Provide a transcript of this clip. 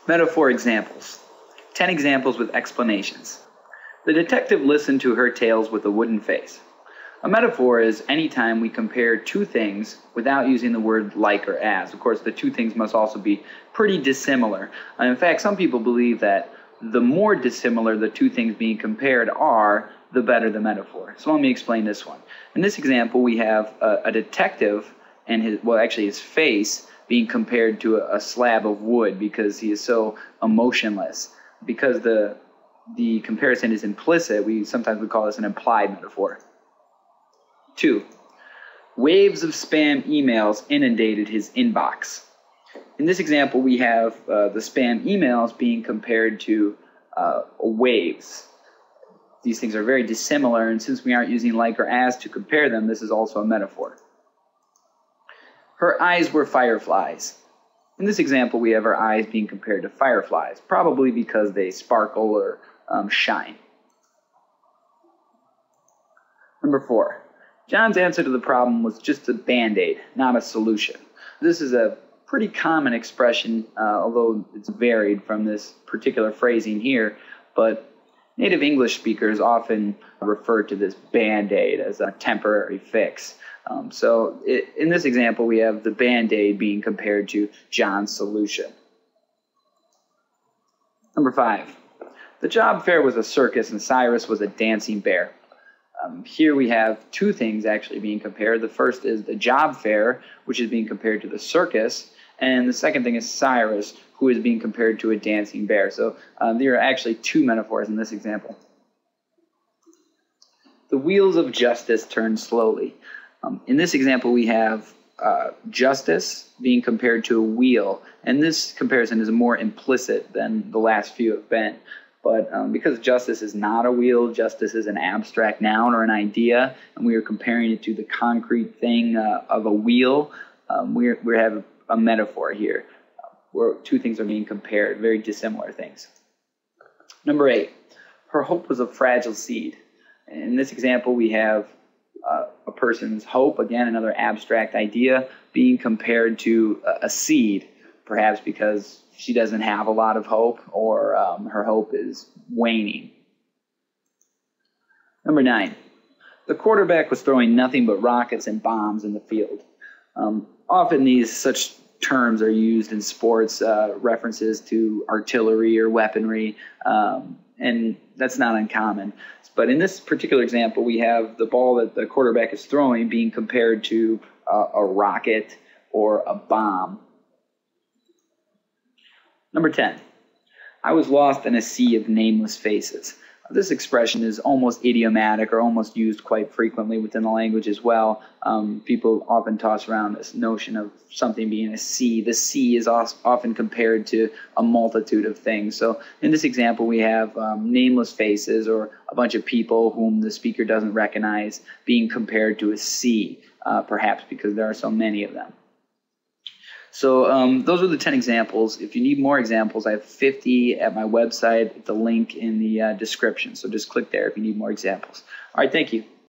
Metaphor examples. 10 examples with explanations. The detective listened to her tales with a wooden face. A metaphor is any time we compare two things without using the word like or as. Of course, the two things must also be pretty dissimilar. In fact, some people believe that the more dissimilar the two things being compared are, the better the metaphor. So let me explain this one. In this example, we have a detective and his face being compared to a slab of wood because he is so emotionless. Because the comparison is implicit, we sometimes call this an implied metaphor. 2. Waves of spam emails inundated his inbox. In this example, we have the spam emails being compared to waves. These things are very dissimilar, and since we aren't using like or as to compare them, this is also a metaphor. Her eyes were fireflies. In this example, we have her eyes being compared to fireflies, probably because they sparkle or shine. Number 4. John's answer to the problem was just a band-aid, not a solution. This is a pretty common expression, although it's varied from this particular phrasing here, but native English speakers often refer to this band-aid as a temporary fix. In this example, we have the band-aid being compared to John's solution. Number 5. The job fair was a circus and Cyrus was a dancing bear. Here we have two things actually being compared. The first is the job fair, which is being compared to the circus, and the second thing is Cyrus, who is being compared to a dancing bear. So there are actually two metaphors in this example. The wheels of justice turn slowly. In this example, we have justice being compared to a wheel, and this comparison is more implicit than the last few have been. But because justice is not a wheel, justice is an abstract noun or an idea, and we are comparing it to the concrete thing of a wheel, we have a metaphor here where two things are being compared, very dissimilar things. Number 8, her hope was a fragile seed. In this example, we have a person's hope, again, another abstract idea, being compared to a seed, perhaps because she doesn't have a lot of hope or her hope is waning. Number 9, the quarterback was throwing nothing but rockets and bombs in the field. Often such terms are used in sports, references to artillery or weaponry, and that's not uncommon. But in this particular example, we have the ball that the quarterback is throwing being compared to a rocket or a bomb. Number 10, I was lost in a sea of nameless faces. This expression is almost idiomatic or almost used quite frequently within the language as well. People often toss around this notion of something being a sea. The sea is often compared to a multitude of things. So in this example, we have nameless faces or a bunch of people whom the speaker doesn't recognize being compared to a sea, perhaps because there are so many of them. So those are the 10 examples. If you need more examples, I have 50 at my website. The link in the description. So just click there if you need more examples. All right, thank you.